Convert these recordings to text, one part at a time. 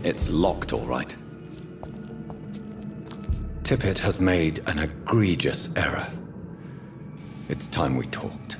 It's locked, all right. Tippett has made an egregious error. It's time we talked.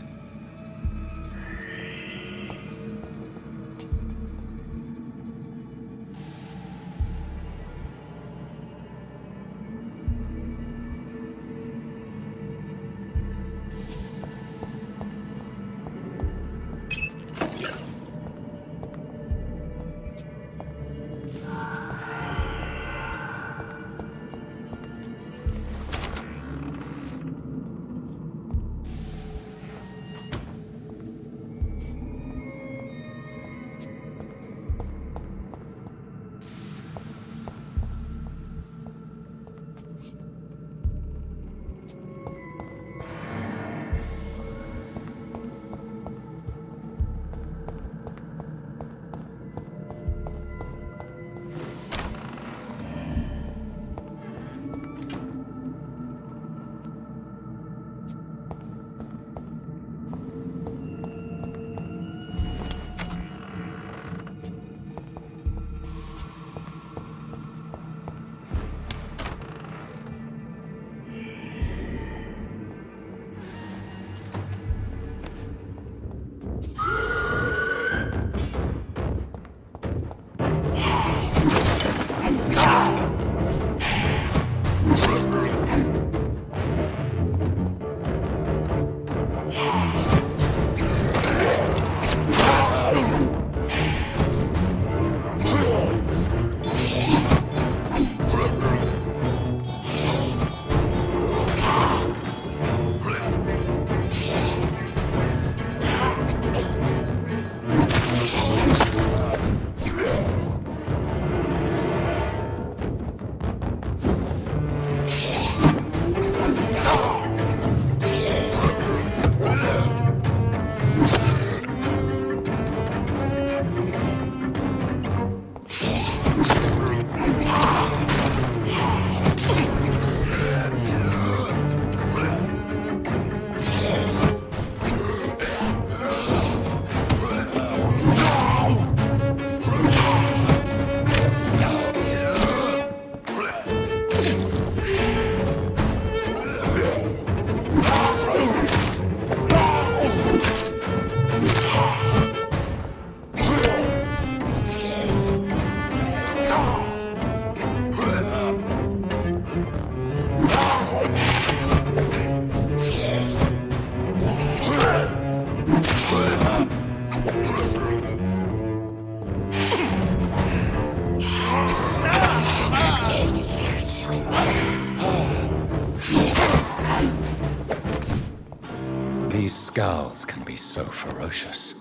These scowls can be so ferocious.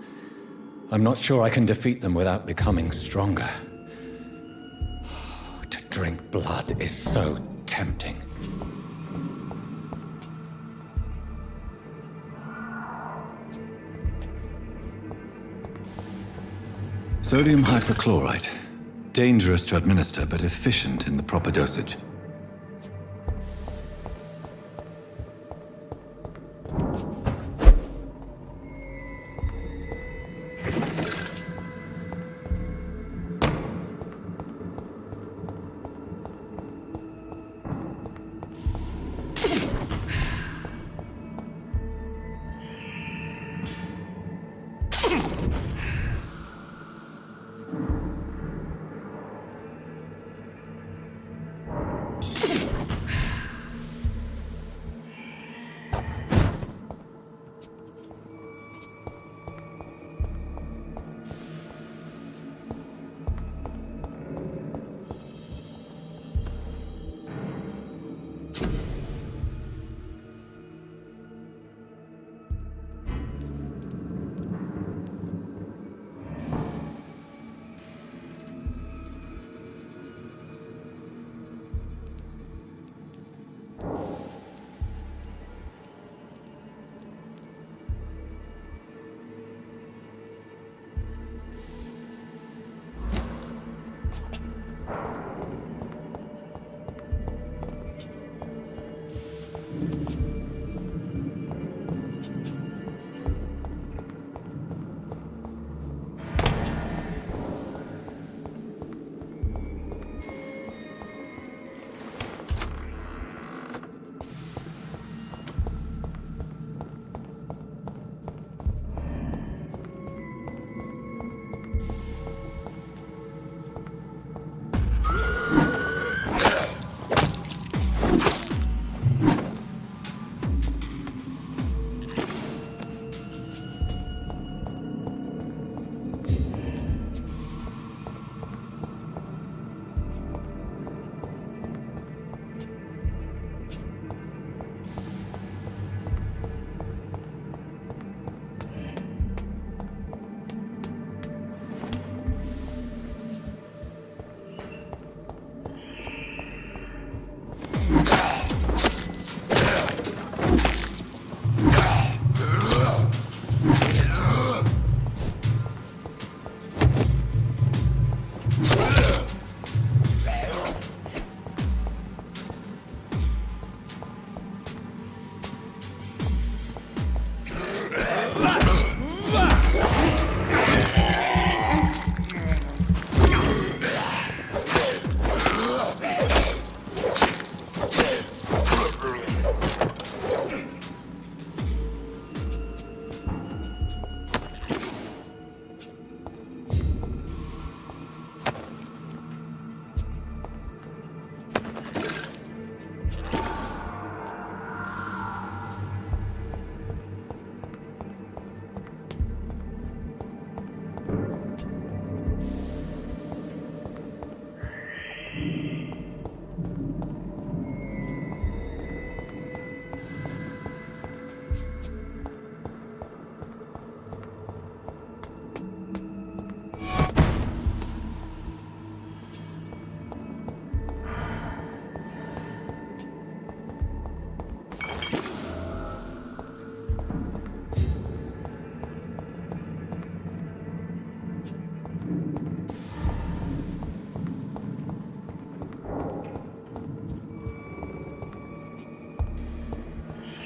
I'm not sure I can defeat them without becoming stronger. To drink blood is so tempting. Sodium hypochlorite. Dangerous to administer, but efficient in the proper dosage.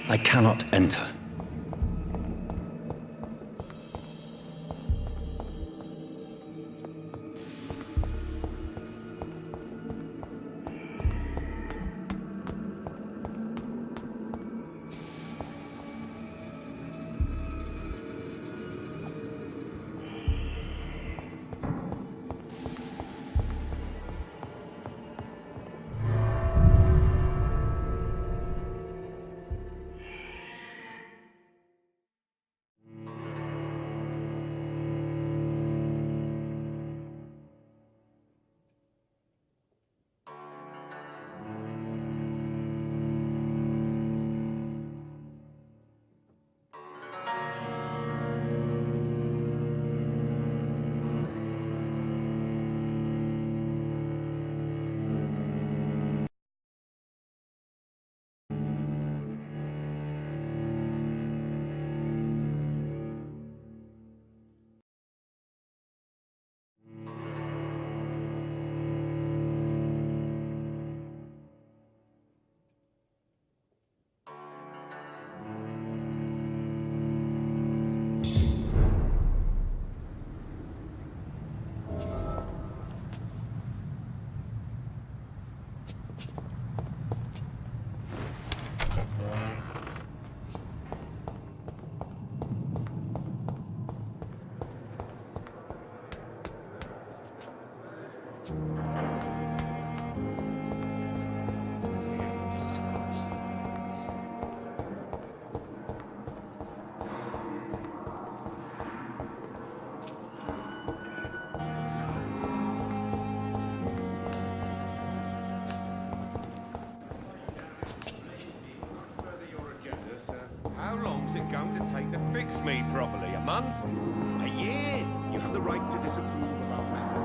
I cannot enter. How long's it going to take to fix me properly? A month? A year? You have the right to disapprove of our methods.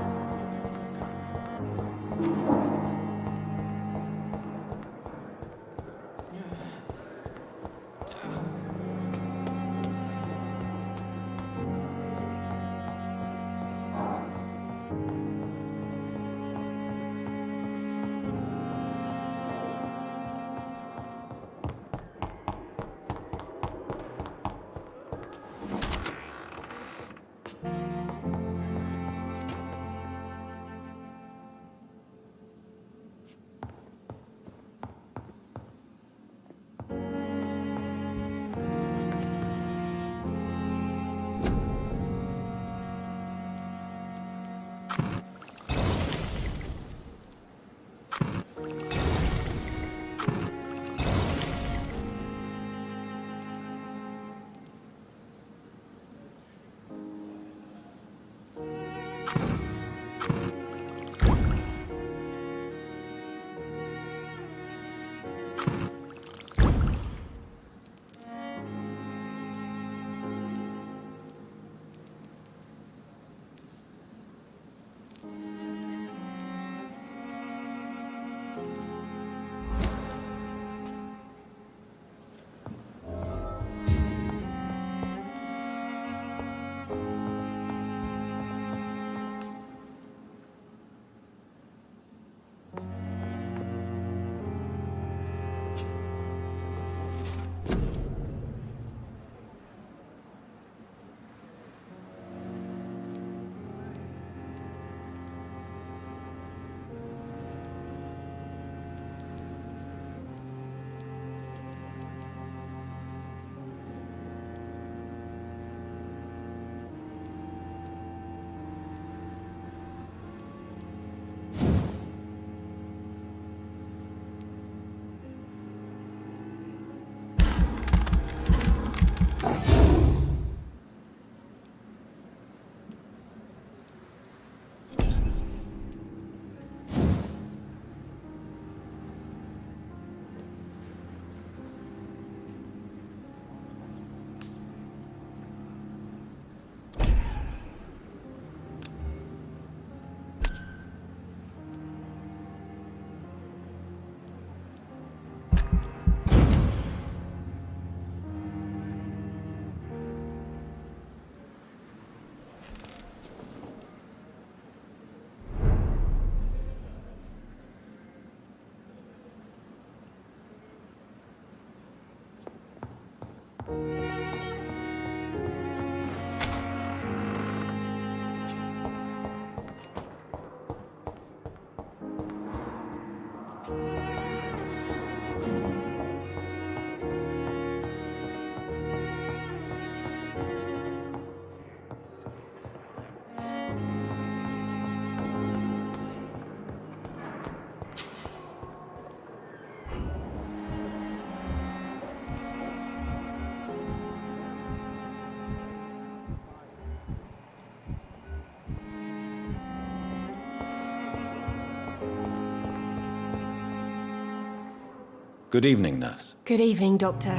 Good evening, nurse. Good evening, Doctor.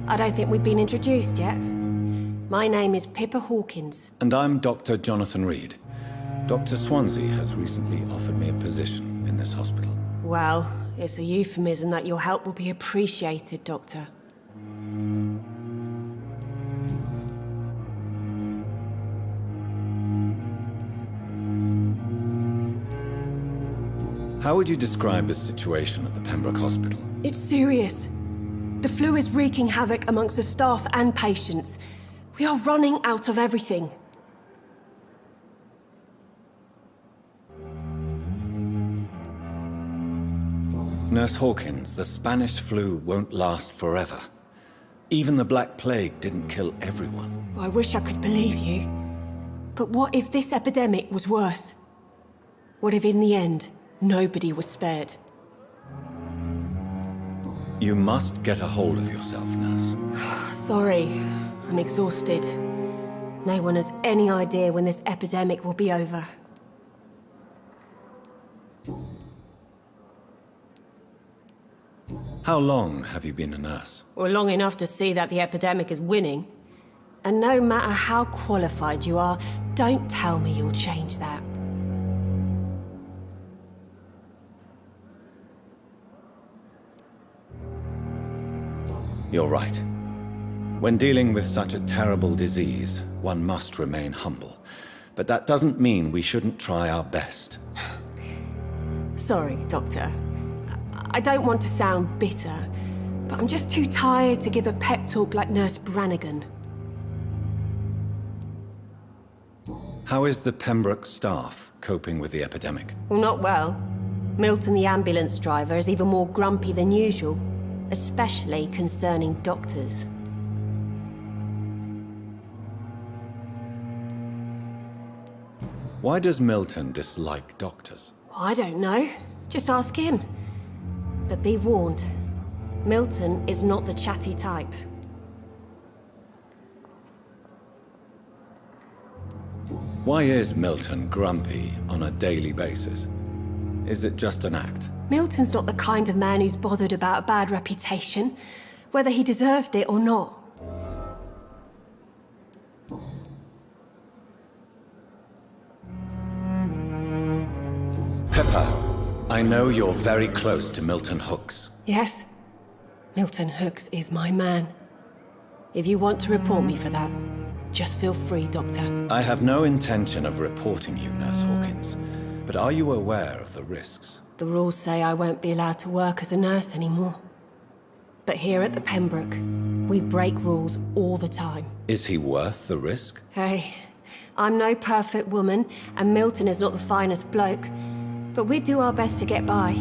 I don't think we've been introduced yet. My name is Pippa Hawkins. And I'm Dr. Jonathan Reid. Dr. Swansea has recently offered me a position in this hospital. Well, it's a euphemism that your help will be appreciated, Doctor. How would you describe the situation at the Pembroke Hospital? It's serious. The flu is wreaking havoc amongst the staff and patients. We are running out of everything. Nurse Hawkins, the Spanish flu won't last forever. Even the Black Plague didn't kill everyone. I wish I could believe you. But what if this epidemic was worse? What if in the end, nobody was spared? You must get a hold of yourself, nurse. Sorry, I'm exhausted. No one has any idea when this epidemic will be over. How long have you been a nurse? Well, long enough to see that the epidemic is winning. And no matter how qualified you are, don't tell me you'll change that. You're right. When dealing with such a terrible disease, one must remain humble. But that doesn't mean we shouldn't try our best. Sorry, Doctor. I don't want to sound bitter, but I'm just too tired to give a pep talk like Nurse Brannigan. How is the Pembroke staff coping with the epidemic? Well, not well. Milton, the ambulance driver, is even more grumpy than usual, especially concerning doctors. Why does Milton dislike doctors? I don't know. Just ask him. But be warned, Milton is not the chatty type. Why is Milton grumpy on a daily basis? Is it just an act? Milton's not the kind of man who's bothered about a bad reputation, whether he deserved it or not. Pepper, I know you're very close to Milton Hooks. Yes, Milton Hooks is my man. If you want to report me for that, just feel free, Doctor. I have no intention of reporting you, Nurse Hawkins. But are you aware of the risks? The rules say I won't be allowed to work as a nurse anymore. But here at the Pembroke, we break rules all the time. Is he worth the risk? Hey, I'm no perfect woman, and Milton is not the finest bloke. But we do our best to get by.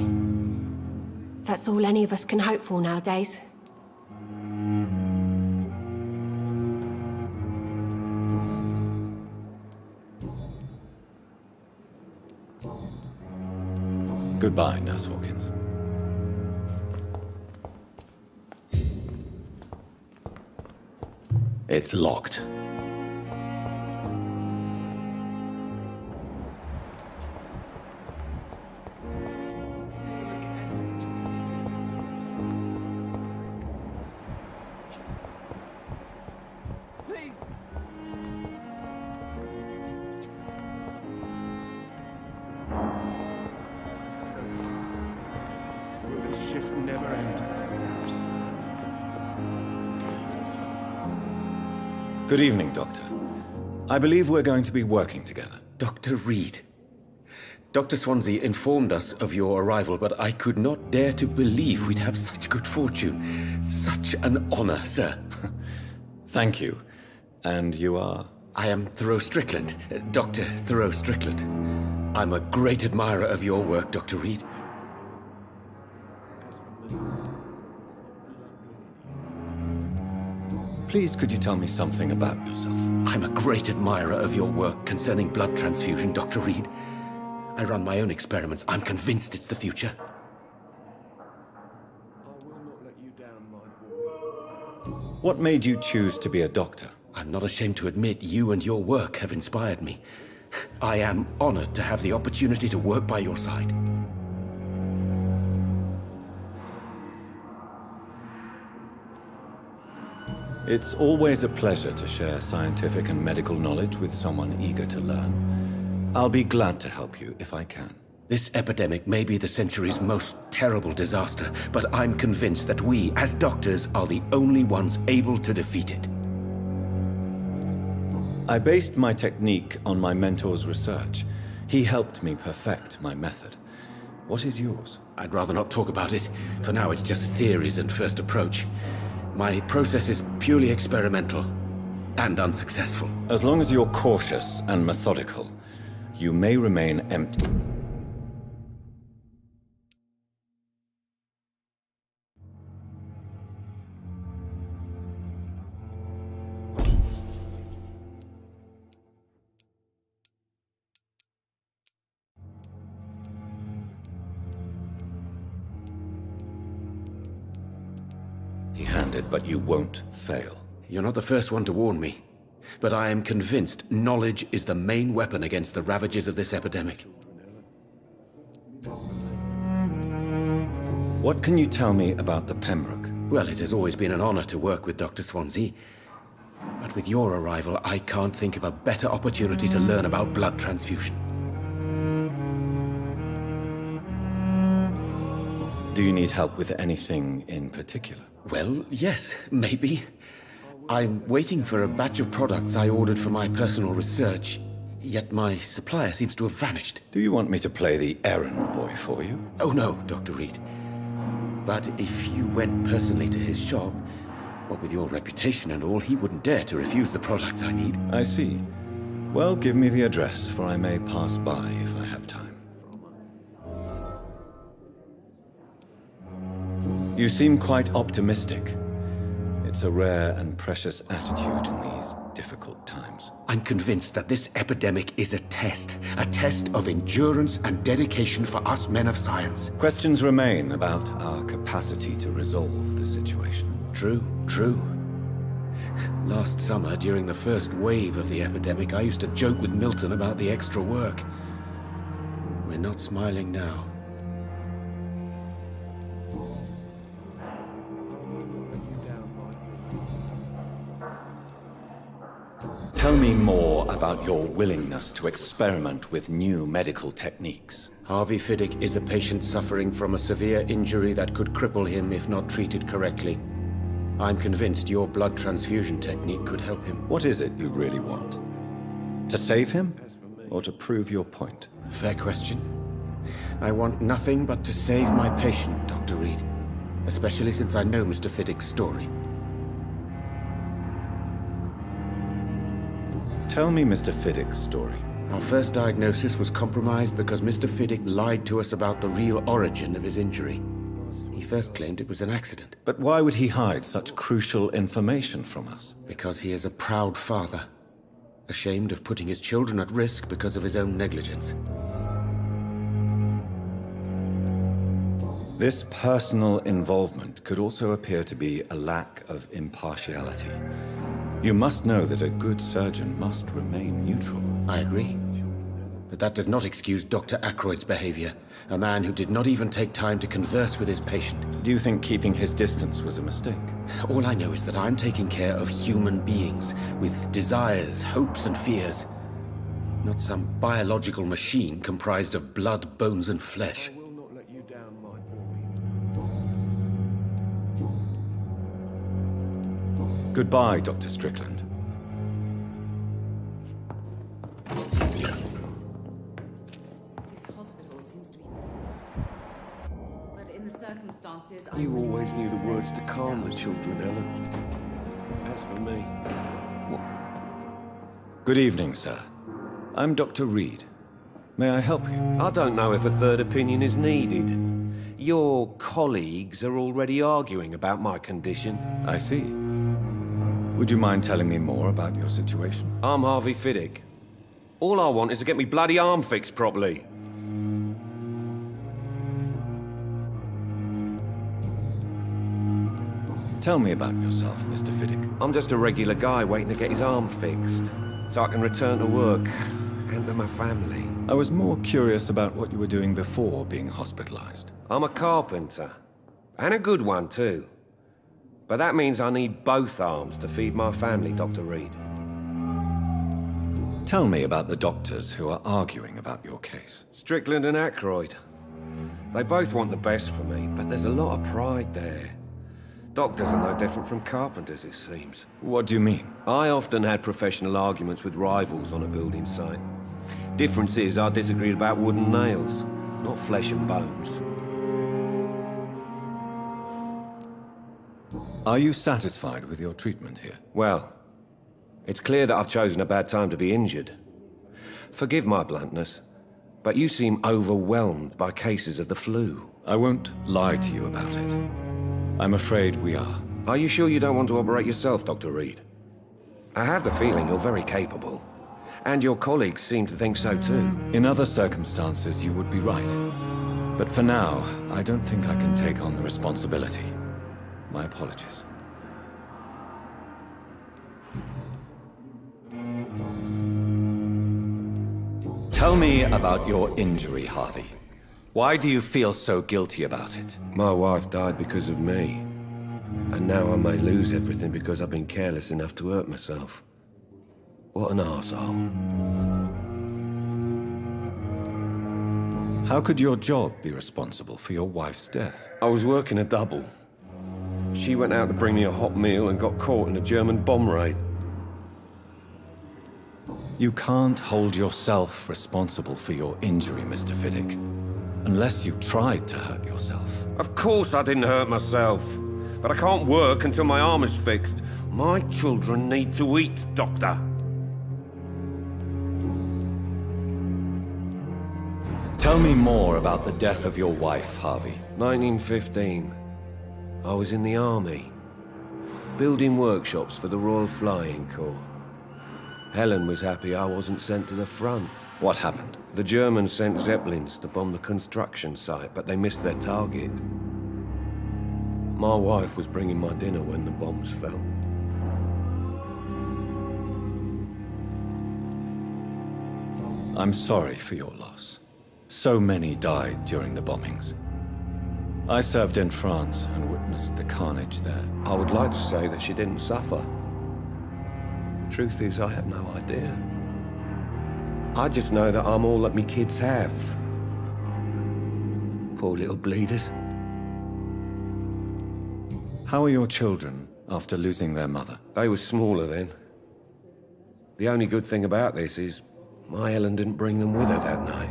That's all any of us can hope for nowadays. Goodbye, Nurse Hawkins. It's locked. This shift never ended. Good evening, Doctor. I believe we're going to be working together. Dr. Reid. Dr. Swansea informed us of your arrival, but I could not dare to believe we'd have such good fortune. Such an honor, sir. Thank you. And you are? I am Thoreau Strickland, Dr. Thoreau Strickland. I'm a great admirer of your work, Dr. Reid. Please, could you tell me something about yourself? I'm a great admirer of your work concerning blood transfusion, Dr. Reid. I run my own experiments. I'm convinced it's the future. What made you choose to be a doctor? I'm not ashamed to admit you and your work have inspired me. I am honored to have the opportunity to work by your side. It's always a pleasure to share scientific and medical knowledge with someone eager to learn. I'll be glad to help you if I can. This epidemic may be the century's most terrible disaster, but I'm convinced that we, as doctors, are the only ones able to defeat it. I based my technique on my mentor's research. He helped me perfect my method. What is yours? I'd rather not talk about it. For now, it's just theories and first approach. My process is purely experimental and unsuccessful. As long as you're cautious and methodical, you may remain empty. Handed, but you won't fail. You're not the first one to warn me, but I am convinced knowledge is the main weapon against the ravages of this epidemic. What can you tell me about the Pembroke? Well, it has always been an honor to work with Dr. Swansea, but with your arrival, I can't think of a better opportunity to learn about blood transfusion. Do you need help with anything in particular? Well, yes, maybe. I'm waiting for a batch of products I ordered for my personal research, yet my supplier seems to have vanished. Do you want me to play the errand boy for you? Oh no, Dr. Reid. But if you went personally to his shop, what with your reputation and all, he wouldn't dare to refuse the products I need. I see. Well, give me the address, for I may pass by if I have time. You seem quite optimistic. It's a rare and precious attitude in these difficult times. I'm convinced that this epidemic is a test of endurance and dedication for us men of science. Questions remain about our capacity to resolve the situation. True. Last summer, during the first wave of the epidemic, I used to joke with Milton about the extra work. We're not smiling now. Tell me more about your willingness to experiment with new medical techniques. Harvey Fiddick is a patient suffering from a severe injury that could cripple him if not treated correctly. I'm convinced your blood transfusion technique could help him. What is it you really want? To save him, or to prove your point? Fair question. I want nothing but to save my patient, Dr. Reid. Especially since I know Mr. Fiddick's story. Tell me Mr. Fiddick's story. Our first diagnosis was compromised because Mr. Fiddick lied to us about the real origin of his injury. He first claimed it was an accident. But why would he hide such crucial information from us? Because he is a proud father, ashamed of putting his children at risk because of his own negligence. This personal involvement could also appear to be a lack of impartiality. You must know that a good surgeon must remain neutral. I agree. But that does not excuse Dr. Ackroyd's behavior, a man who did not even take time to converse with his patient. Do you think keeping his distance was a mistake? All I know is that I'm taking care of human beings with desires, hopes, and fears. Not some biological machine comprised of blood, bones, and flesh. Goodbye, Dr. Strickland. This hospital seems to be... But in the circumstances... You always knew the words to calm the children, Ellen. As for me... Good evening, sir. I'm Dr. Reid. May I help you? I don't know if a third opinion is needed. Your colleagues are already arguing about my condition. I see. Would you mind telling me more about your situation? I'm Harvey Fiddick. All I want is to get me bloody arm fixed properly. Tell me about yourself, Mr. Fiddick. I'm just a regular guy waiting to get his arm fixed, so I can return to work and to my family. I was more curious about what you were doing before being hospitalized. I'm a carpenter, and a good one too. But that means I need both arms to feed my family, Dr. Reid. Tell me about the doctors who are arguing about your case. Strickland and Aykroyd. They both want the best for me, but there's a lot of pride there. Doctors are no different from carpenters, it seems. What do you mean? I often had professional arguments with rivals on a building site. Difference is, I disagreed about wooden nails, not flesh and bones. Are you satisfied with your treatment here? Well, it's clear that I've chosen a bad time to be injured. Forgive my bluntness, but you seem overwhelmed by cases of the flu. I won't lie to you about it. I'm afraid we are. Are you sure you don't want to operate yourself, Dr. Reid? I have the feeling you're very capable. And your colleagues seem to think so too. In other circumstances, you would be right. But for now, I don't think I can take on the responsibility. My apologies. Tell me about your injury, Harvey. Why do you feel so guilty about it? My wife died because of me. And now I may lose everything because I've been careless enough to hurt myself. What an arsehole. How could your job be responsible for your wife's death? I was working a double. She went out to bring me a hot meal and got caught in a German bomb raid. You can't hold yourself responsible for your injury, Mr. Fiddick. Unless you tried to hurt yourself. Of course I didn't hurt myself. But I can't work until my arm is fixed. My children need to eat, Doctor. Tell me more about the death of your wife, Harvey. 1915. I was in the army. Building workshops for the Royal Flying Corps. Helen was happy I wasn't sent to the front. What happened? The Germans sent Zeppelins to bomb the construction site, but they missed their target. My wife was bringing my dinner when the bombs fell. I'm sorry for your loss. So many died during the bombings. I served in France and witnessed the carnage there. I would like to say that she didn't suffer. Truth is, I have no idea. I just know that I'm all that me kids have. Poor little bleeders. How are your children after losing their mother? They were smaller then. The only good thing about this is my Helen didn't bring them with her that night.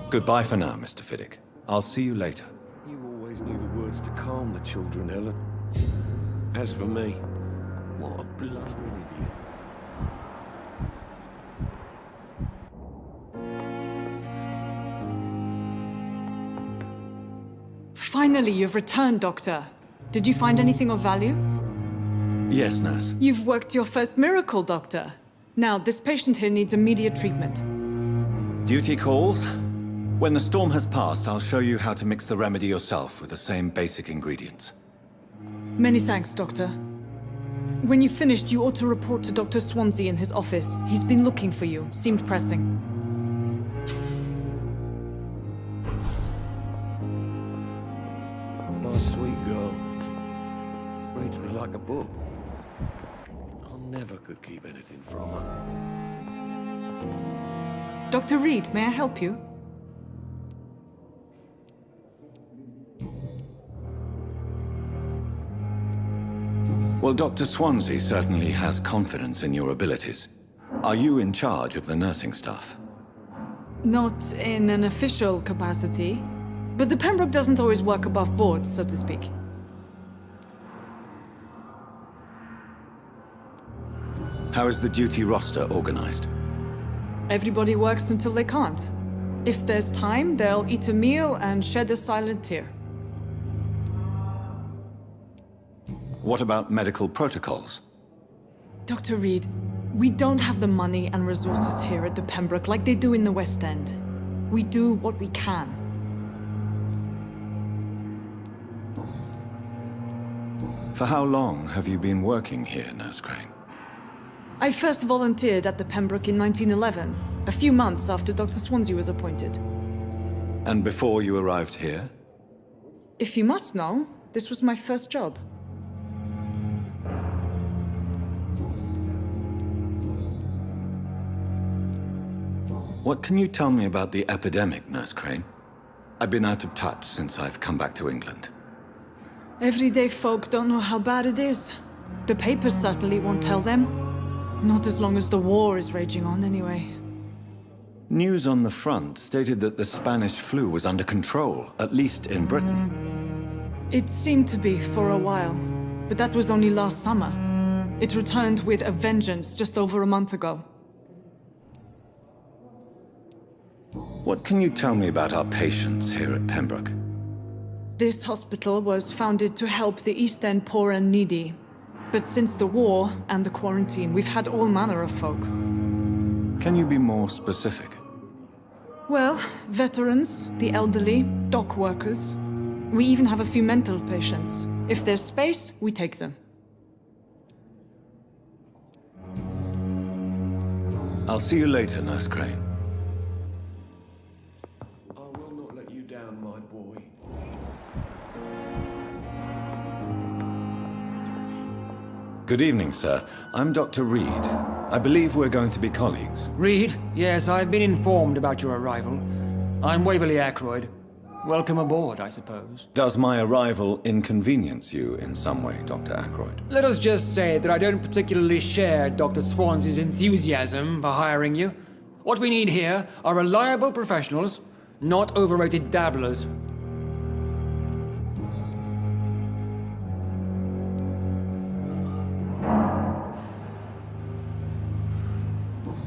Goodbye for now, Mr. Fiddick. I'll see you later. You always knew the words to calm the children, Helen. As for me, what a bloody idiot. Finally, you've returned, Doctor. Did you find anything of value? Yes, nurse. You've worked your first miracle, Doctor. Now, this patient here needs immediate treatment. Duty calls? When the storm has passed, I'll show you how to mix the remedy yourself with the same basic ingredients. Many thanks, Doctor. When you've finished, you ought to report to Dr. Swansea in his office. He's been looking for you. Seemed pressing. My sweet girl. Reads me like a book. I never could keep anything from her. Dr. Reid, may I help you? Well, Dr. Swansea certainly has confidence in your abilities. Are you in charge of the nursing staff? Not in an official capacity, But the Pembroke doesn't always work above board, so to speak. How is the duty roster organized? Everybody works until they can't. If there's time, they'll eat a meal and shed a silent tear. What about medical protocols? Dr. Reid, we don't have the money and resources here at the Pembroke like they do in the West End. We do what we can. For how long have you been working here, Nurse Crane? I first volunteered at the Pembroke in 1911, a few months after Dr. Swansea was appointed. And before you arrived here? If you must know, this was my first job. What can you tell me about the epidemic, Nurse Crane? I've been out of touch since I've come back to England. Everyday folk don't know how bad it is. The papers certainly won't tell them. Not as long as the war is raging on, anyway. News on the front stated that the Spanish flu was under control, at least in Britain. It seemed to be for a while, but that was only last summer. It returned with a vengeance just over a month ago. What can you tell me about our patients here at Pembroke? This hospital was founded to help the East End poor and needy. But since the war and the quarantine, we've had all manner of folk. Can you be more specific? Well, veterans, the elderly, dock workers. We even have a few mental patients. If there's space, we take them. I'll see you later, Nurse Crane. I will not let you down, my boy. Good evening, sir. I'm Dr. Reid. I believe we're going to be colleagues. Reid? Yes, I've been informed about your arrival. I'm Waverly Ackroyd. Welcome aboard, I suppose. Does my arrival inconvenience you in some way, Dr. Ackroyd? Let us just say that I don't particularly share Dr. Swansea's enthusiasm for hiring you. What we need here are reliable professionals, not overrated dabblers.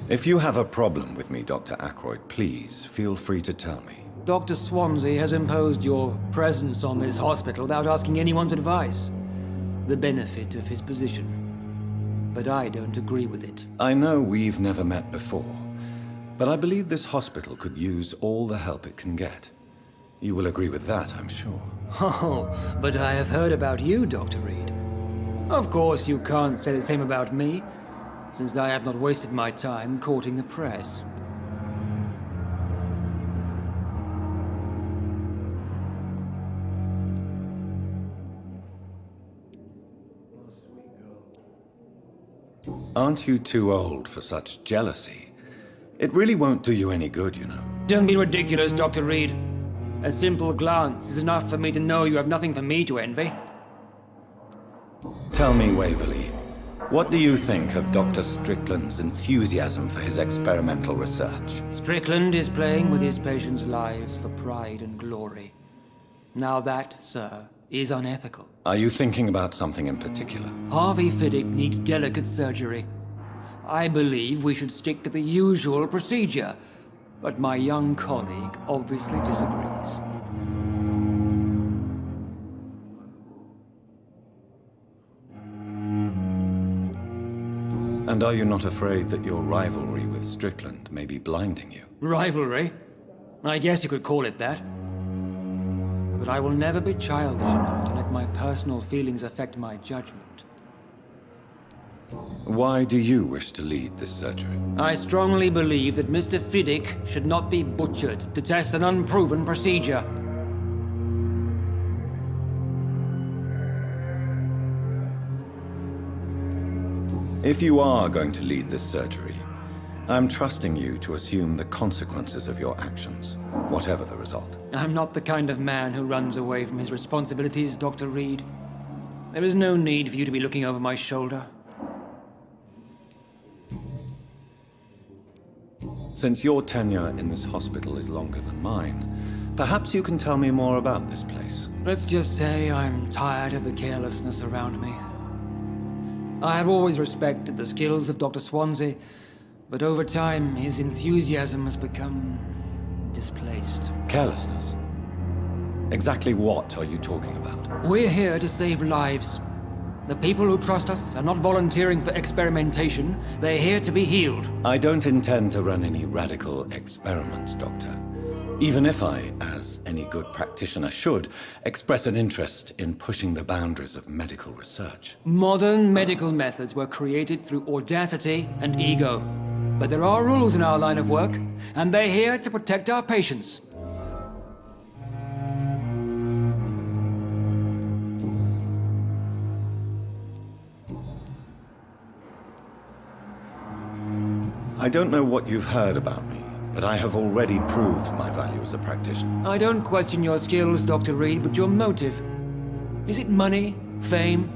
If you have a problem with me, Dr. Ackroyd, please feel free to tell me. Dr. Swansea has imposed your presence on this hospital without asking anyone's advice. The benefit of his position. But I don't agree with it. I know we've never met before, but I believe this hospital could use all the help it can get. You will agree with that, I'm sure. Oh, but I have heard about you, Dr. Reid. Of course, you can't say the same about me, since I have not wasted my time courting the press. Aren't you too old for such jealousy? It really won't do you any good, you know. Don't be ridiculous, Dr. Reid. A simple glance is enough for me to know you have nothing for me to envy. Tell me, Waverly, what do you think of Dr. Strickland's enthusiasm for his experimental research? Strickland is playing with his patients' lives for pride and glory. Now that, sir, is unethical. Are you thinking about something in particular? Harvey Fiddick needs delicate surgery. I believe we should stick to the usual procedure, but my young colleague obviously disagrees. And are you not afraid that your rivalry with Strickland may be blinding you? Rivalry? I guess you could call it that. But I will never be childish enough to let my personal feelings affect my judgment. Why do you wish to lead this surgery? I strongly believe that Mr. Fiddick should not be butchered to test an unproven procedure. If you are going to lead this surgery, I'm trusting you to assume the consequences of your actions, whatever the result. I'm not the kind of man who runs away from his responsibilities, Dr. Reid. There is no need for you to be looking over my shoulder. Since your tenure in this hospital is longer than mine, Perhaps you can tell me more about this place. Let's just say I'm tired of the carelessness around me. I have always respected the skills of Dr. Swansea, but over time his enthusiasm has become displaced. Carelessness? Exactly what are you talking about? We're here to save lives. The people who trust us are not volunteering for experimentation. They're here to be healed. I don't intend to run any radical experiments, Doctor. Even if I, as any good practitioner should, express an interest in pushing the boundaries of medical research. Modern medical methods were created through audacity and ego. But there are rules in our line of work, and they're here to protect our patients. I don't know what you've heard about me, but I have already proved my value as a practitioner. I don't question your skills, Dr. Reid, but your motive. Is it money, fame,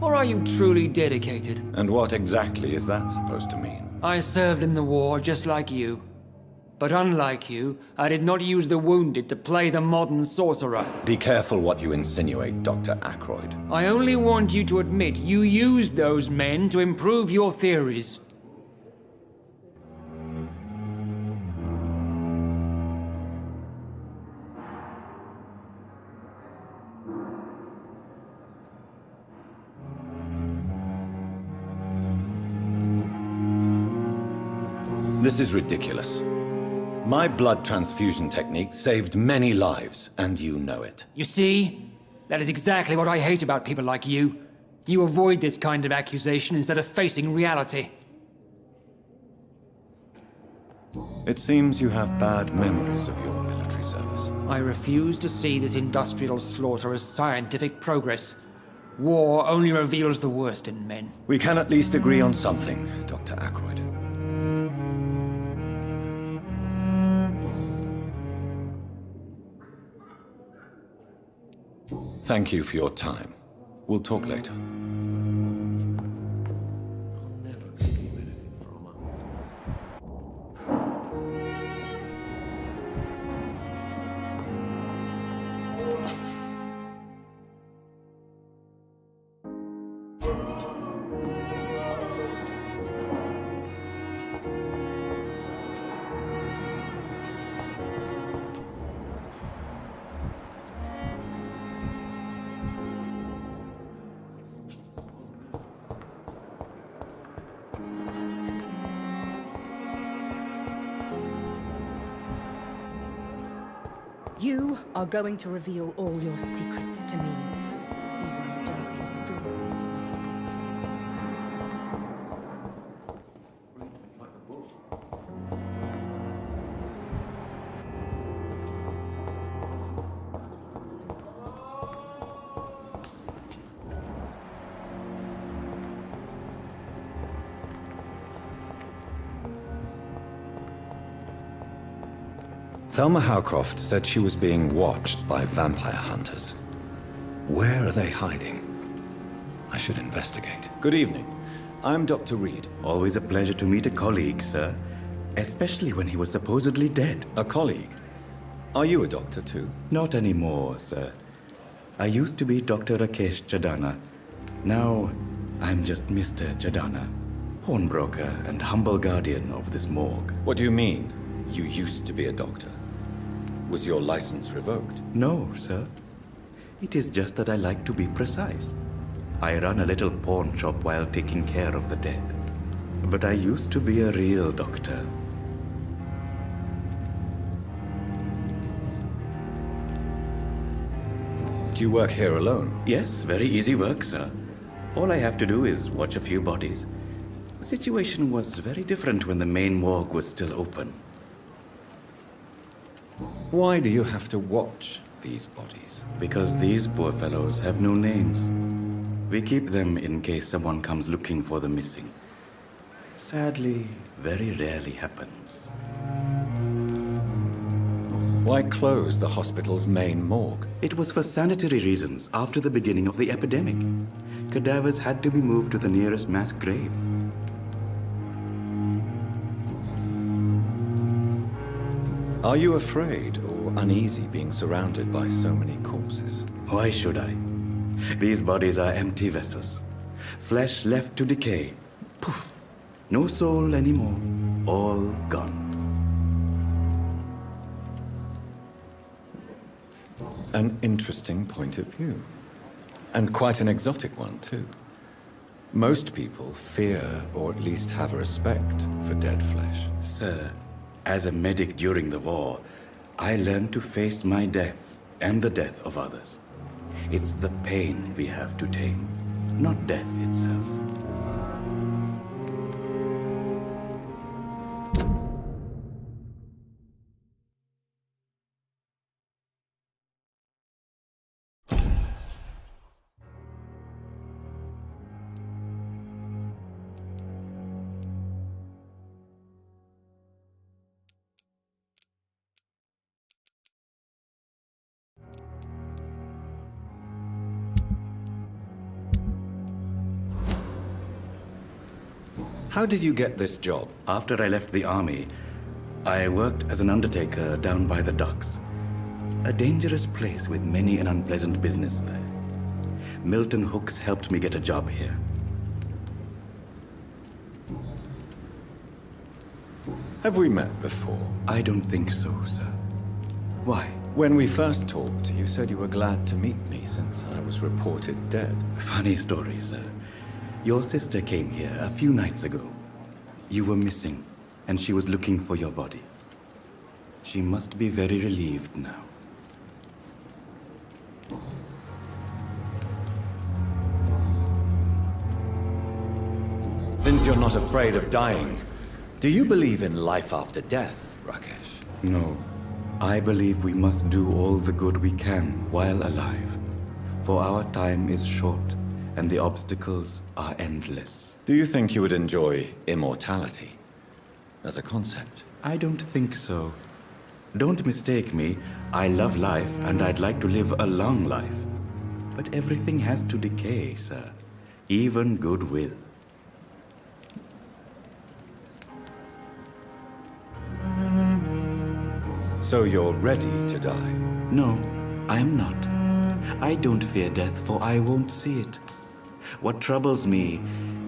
or are you truly dedicated? And what exactly is that supposed to mean? I served in the war just like you. But unlike you, I did not use the wounded to play the modern sorcerer. Be careful what you insinuate, Dr. Ackroyd. I only want you to admit you used those men to improve your theories. This is ridiculous. My blood transfusion technique saved many lives, and you know it. You see? That is exactly what I hate about people like you. You avoid this kind of accusation instead of facing reality. It seems you have bad memories of your military service. I refuse to see this industrial slaughter as scientific progress. War only reveals the worst in men. We can at least agree on something, Dr. Ackroyd. Thank you for your time. We'll talk later. You are going to reveal all your secrets to me, even the darkest thoughts in your Thelma Howcroft said she was being watched by vampire hunters. Where are they hiding? I should investigate. Good evening. I'm Dr. Reid. Always a pleasure to meet a colleague, sir. Especially when he was supposedly dead. A colleague? Are you a doctor too? Not anymore, sir. I used to be Dr. Rakesh Chadana. Now, I'm just Mr. Chadana, pawnbroker and humble guardian of this morgue. What do you mean, you used to be a doctor? Was your license revoked? No, sir. It is just that I like to be precise. I run a little pawn shop while taking care of the dead. But I used to be a real doctor. Do you work here alone? Yes, very easy work, sir. All I have to do is watch a few bodies. The situation was very different when the main morgue was still open. Why do you have to watch these bodies? Because these poor fellows have no names. We keep them in case someone comes looking for the missing. Sadly, very rarely happens. Why close the hospital's main morgue? It was for sanitary reasons after the beginning of the epidemic. Cadavers had to be moved to the nearest mass grave. Are you afraid, or uneasy being surrounded by so many corpses? Why should I? These bodies are empty vessels. Flesh left to decay. Poof. No soul anymore. All gone. An interesting point of view. And quite an exotic one, too. Most people fear, or at least have a respect, for dead flesh. Sir, as a medic during the war, I learned to face my death and the death of others. It's the pain we have to tame, not death itself. How did you get this job? After I left the army, I worked as an undertaker down by the docks. A dangerous place with many an unpleasant business there. Milton Hooks helped me get a job here. Have we met before? I don't think so, sir. Why? When we first talked, you said you were glad to meet me since I was reported dead. Funny story, sir. Your sister came here a few nights ago. You were missing, and she was looking for your body. She must be very relieved now. Since you're not afraid of dying, do you believe in life after death, Rakesh? No. I believe we must do all the good we can while alive. For our time is short, and the obstacles are endless. Do you think you would enjoy immortality as a concept? I don't think so. Don't mistake me. I love life, and I'd like to live a long life. But everything has to decay, sir. Even goodwill. So you're ready to die? No, I'm not. I don't fear death, for I won't see it. What troubles me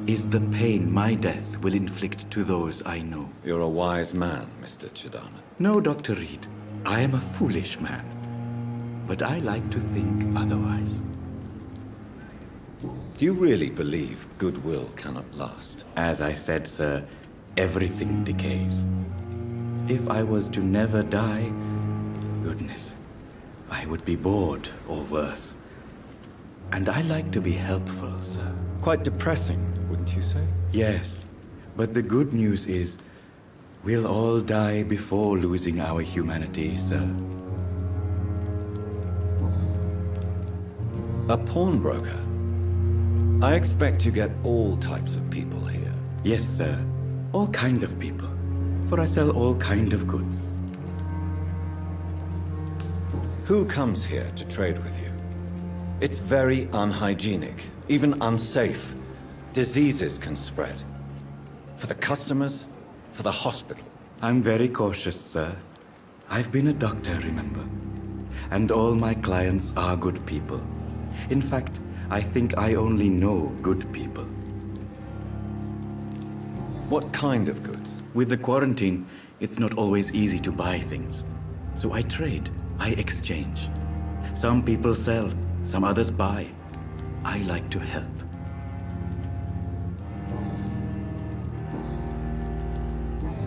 is the pain my death will inflict to those I know. You're a wise man, Mr. Chidana. No, Dr. Reid. I am a foolish man. But I like to think otherwise. Do you really believe goodwill cannot last? As I said, sir, everything decays. If I was to never die, goodness, I would be bored or worse. And I like to be helpful, sir. Quite depressing, wouldn't you say? Yes, but the good news is we'll all die before losing our humanity, sir. A pawnbroker? I expect you get all types of people here. Yes, sir. All kind of people. For I sell all kind of goods. Who comes here to trade with you? It's very unhygienic, even unsafe. Diseases can spread. For the customers, for the hospital. I'm very cautious, sir. I've been a doctor, remember? And all my clients are good people. In fact, I think I only know good people. What kind of goods? With the quarantine, it's not always easy to buy things. So I trade, I exchange. Some people sell, some others buy. I like to help.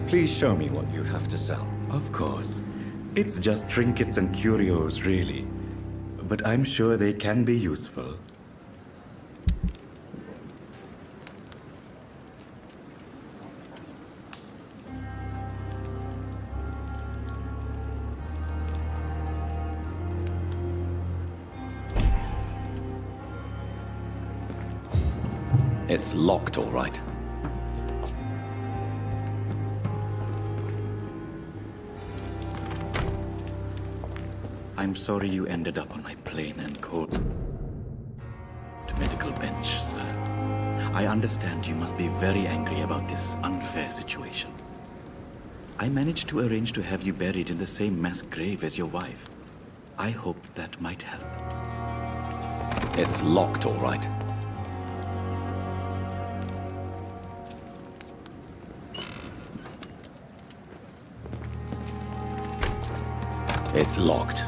Please show me what you have to sell. Of course. It's just trinkets and curios, really. But I'm sure they can be useful. It's locked, all right. I'm sorry you ended up on my plain and cold medical bench, sir. I understand you must be very angry about this unfair situation. I managed to arrange to have you buried in the same mass grave as your wife. I hope that might help. It's locked, all right. It's locked.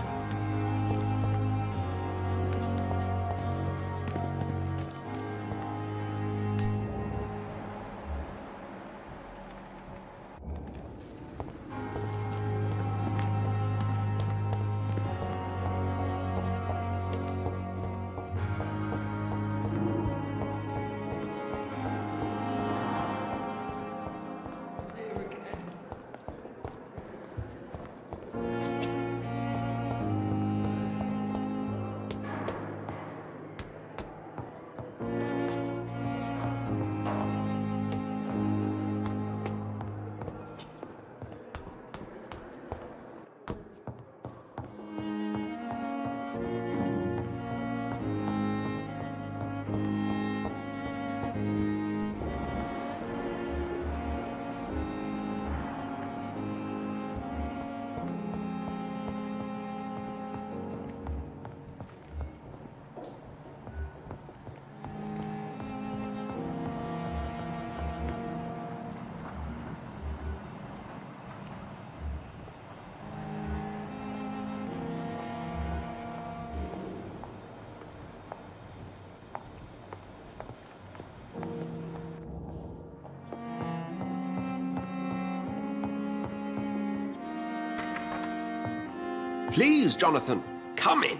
Please, Jonathan, come in.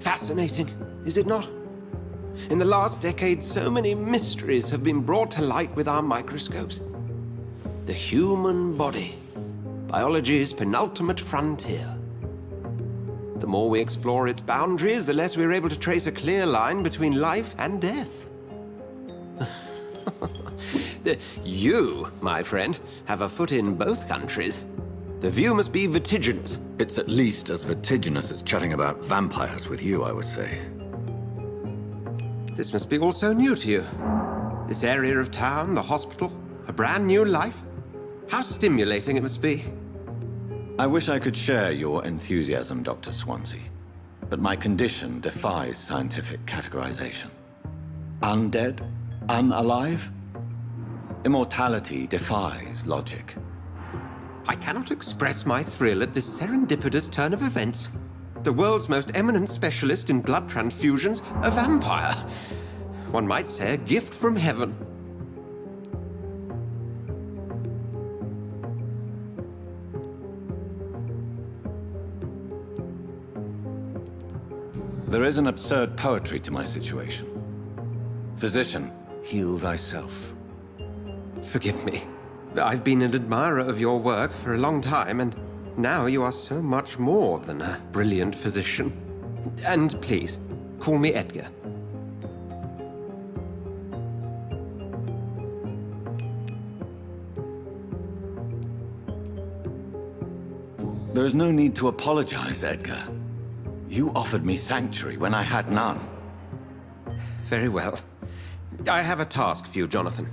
Fascinating, is it not? In the last decade, so many mysteries have been brought to light with our microscopes. The human body, biology's penultimate frontier. The more we explore its boundaries, the less we're able to trace a clear line between life and death. You, my friend, have a foot in both countries. The view must be vertiginous. It's at least as vertiginous as chatting about vampires with you, I would say. This must be all so new to you. This area of town, the hospital, a brand new life. How stimulating it must be. I wish I could share your enthusiasm, Dr. Swansea, but my condition defies scientific categorization. Undead? Unalive? Immortality defies logic. I cannot express my thrill at this serendipitous turn of events. The world's most eminent specialist in blood transfusions, a vampire. One might say a gift from heaven. There is an absurd poetry to my situation. Physician, heal thyself. Forgive me. I've been an admirer of your work for a long time, and now you are so much more than a brilliant physician. And please, call me Edgar. There is no need to apologize, Edgar. You offered me sanctuary when I had none. Very well. I have a task for you, Jonathan.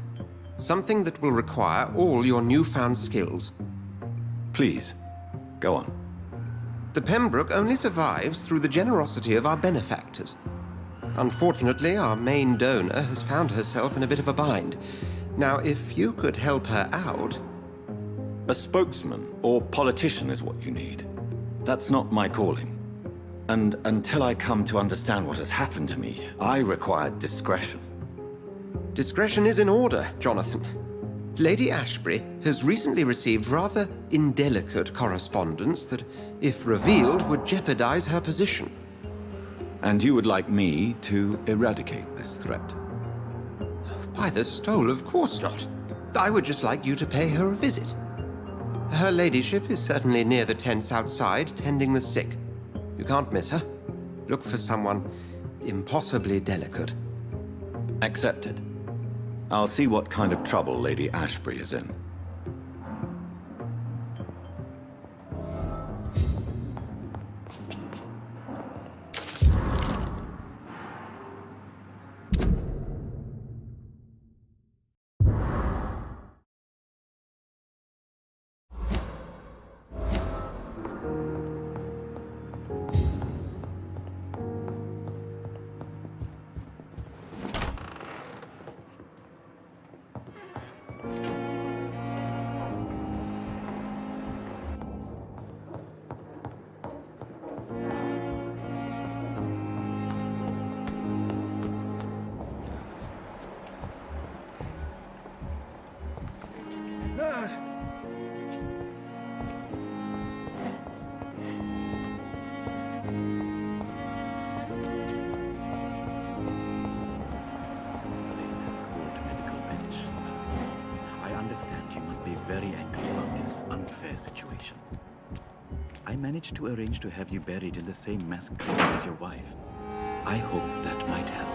Something that will require all your newfound skills. Please, go on. The Pembroke only survives through the generosity of our benefactors. Unfortunately, our main donor has found herself in a bit of a bind. Now, if you could help her out... A spokesman or politician is what you need. That's not my calling. And until I come to understand what has happened to me, I require discretion. Discretion is in order, Jonathan. Lady Ashbury has recently received rather indelicate correspondence that, if revealed, would jeopardize her position. And you would like me to eradicate this threat? By the stole, of course not. I would just like you to pay her a visit. Her ladyship is certainly near the tents outside, tending the sick. You can't miss her. Look for someone impossibly delicate. Accepted. I'll see what kind of trouble Lady Ashbury is in. situation. I managed to arrange to have you buried in the same mass grave as your wife. I hope that might help.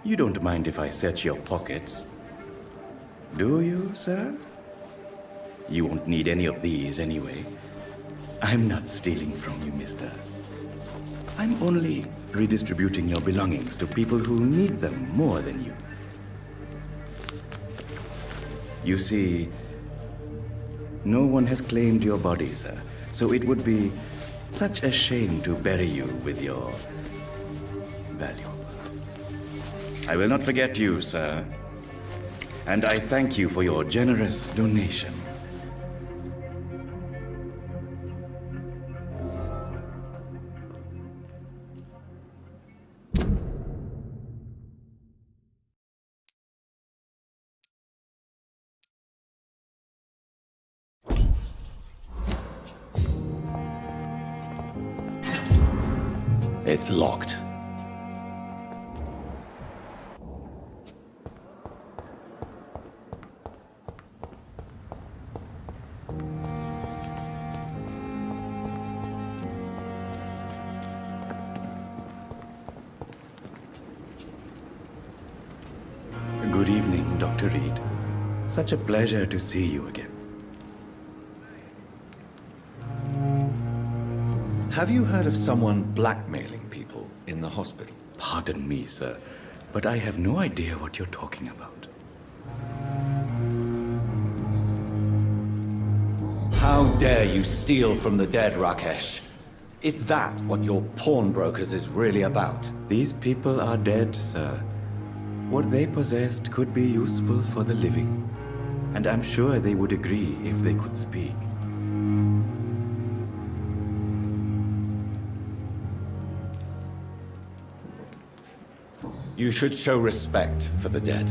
You don't mind if I search your pockets, do you, sir? You won't need any of these anyway. I'm not stealing from you, mister. I'm only redistributing your belongings to people who need them more than you. You see, no one has claimed your body, sir, so it would be such a shame to bury you with your valuables. I will not forget you, sir, and I thank you for your generous donation. It's locked. Good evening, Dr. Reid. Such a pleasure to see you again. Have you heard of someone blackmailing people in the hospital? Pardon me, sir, but I have no idea what you're talking about. How dare you steal from the dead, Rakesh? Is that what your pawnbrokers is really about? These people are dead, sir. What they possessed could be useful for the living, and I'm sure they would agree if they could speak. You should show respect for the dead.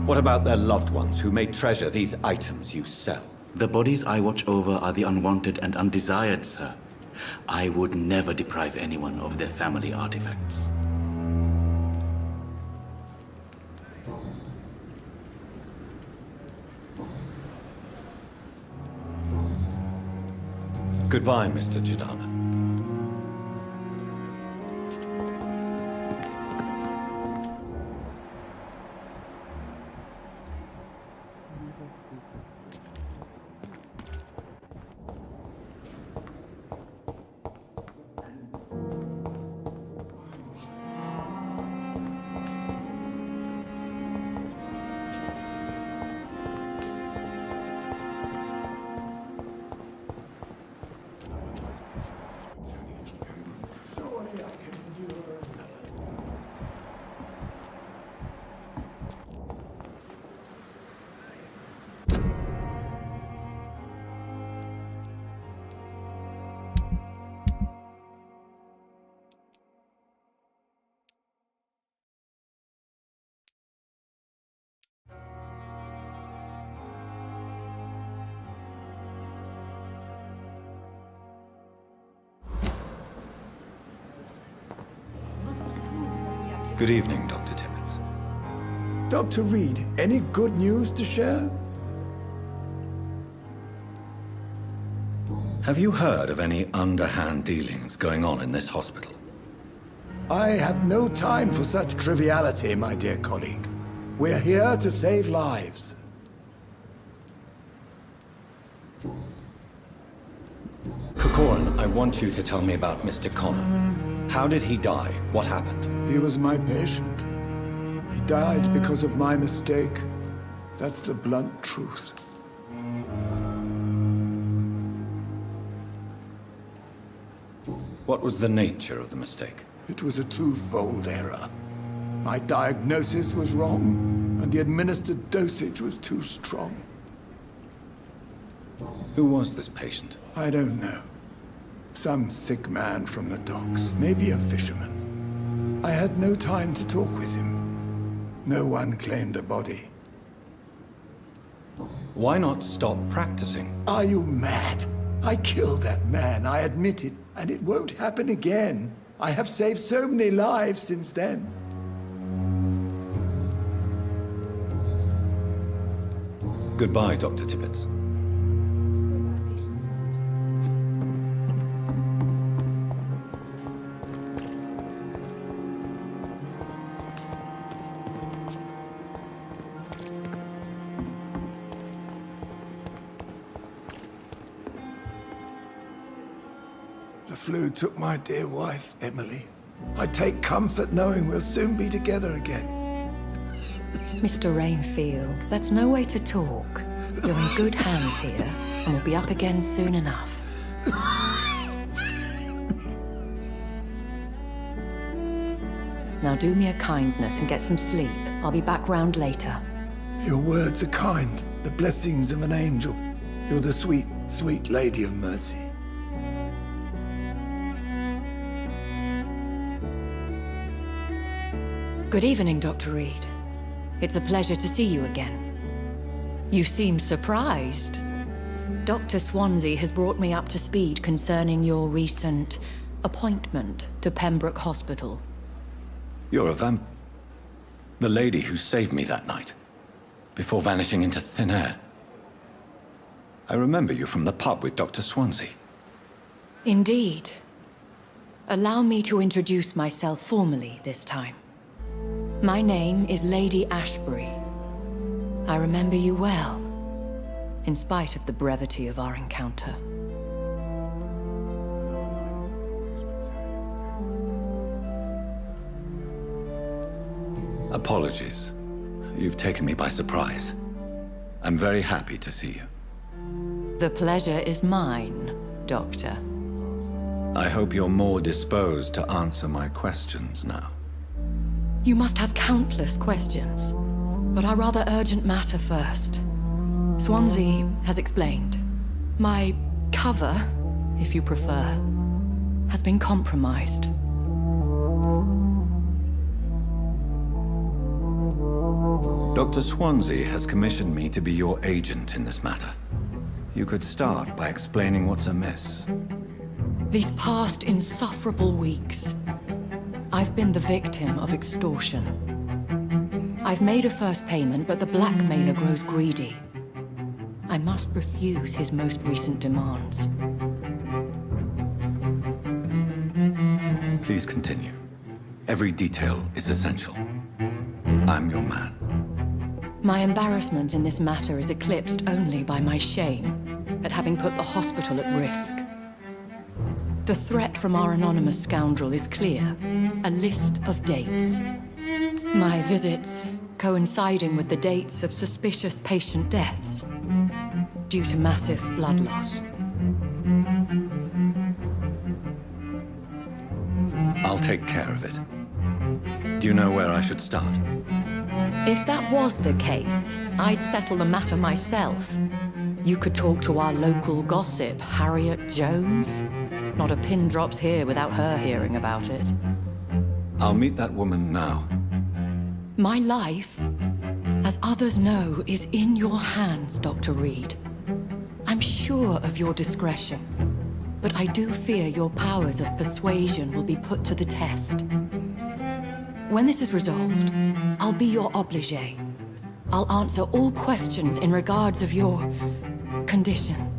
What about their loved ones who may treasure these items you sell? The bodies I watch over are the unwanted and undesired, sir. I would never deprive anyone of their family artifacts. Goodbye, Mr. Chidana. Good evening, Dr. Timmons. Dr. Reid, any good news to share? Have you heard of any underhand dealings going on in this hospital? I have no time for such triviality, my dear colleague. We're here to save lives. Corcoran, I want you to tell me about Mr. Connor. How did he die? What happened? He was my patient. He died because of my mistake. That's the blunt truth. What was the nature of the mistake? It was a twofold error. My diagnosis was wrong, and the administered dosage was too strong. Who was this patient? I don't know. Some sick man from the docks, maybe a fisherman. I had no time to talk with him. No one claimed a body. Why not stop practicing? Are you mad? I killed that man, I admit it, and it won't happen again. I have saved so many lives since then. Goodbye, Dr. Tibbets. The flu took my dear wife, Emily. I take comfort knowing we'll soon be together again. Mr. Rainfield, that's no way to talk. You're in good hands here, and we'll be up again soon enough. Now do me a kindness and get some sleep. I'll be back round later. Your words are kind, the blessings of an angel. You're the sweet, sweet Lady of Mercy. Good evening, Dr. Reid. It's a pleasure to see you again. You seem surprised. Dr. Swansea has brought me up to speed concerning your recent appointment to Pembroke Hospital. You're a the lady who saved me that night, before vanishing into thin air. I remember you from the pub with Dr. Swansea. Indeed. Allow me to introduce myself formally this time. My name is Lady Ashbury. I remember you well, in spite of the brevity of our encounter. Apologies. You've taken me by surprise. I'm very happy to see you. The pleasure is mine, Doctor. I hope you're more disposed to answer my questions now. You must have countless questions, but our rather urgent matter first. Swansea has explained. My cover, if you prefer, has been compromised. Dr. Swansea has commissioned me to be your agent in this matter. You could start by explaining what's amiss. These past insufferable weeks, I've been the victim of extortion. I've made a first payment, but the blackmailer grows greedy. I must refuse his most recent demands. Please continue. Every detail is essential. I'm your man. My embarrassment in this matter is eclipsed only by my shame at having put the hospital at risk. The threat from our anonymous scoundrel is clear. A list of dates. My visits coinciding with the dates of suspicious patient deaths due to massive blood loss. I'll take care of it. Do you know where I should start? If that was the case, I'd settle the matter myself. You could talk to our local gossip, Harriet Jones. Not a pin drops here without her hearing about it. I'll meet that woman now. My life, as others know, is in your hands, Dr. Reid. I'm sure of your discretion, but I do fear your powers of persuasion will be put to the test. When this is resolved, I'll be your obligé. I'll answer all questions in regards of your condition.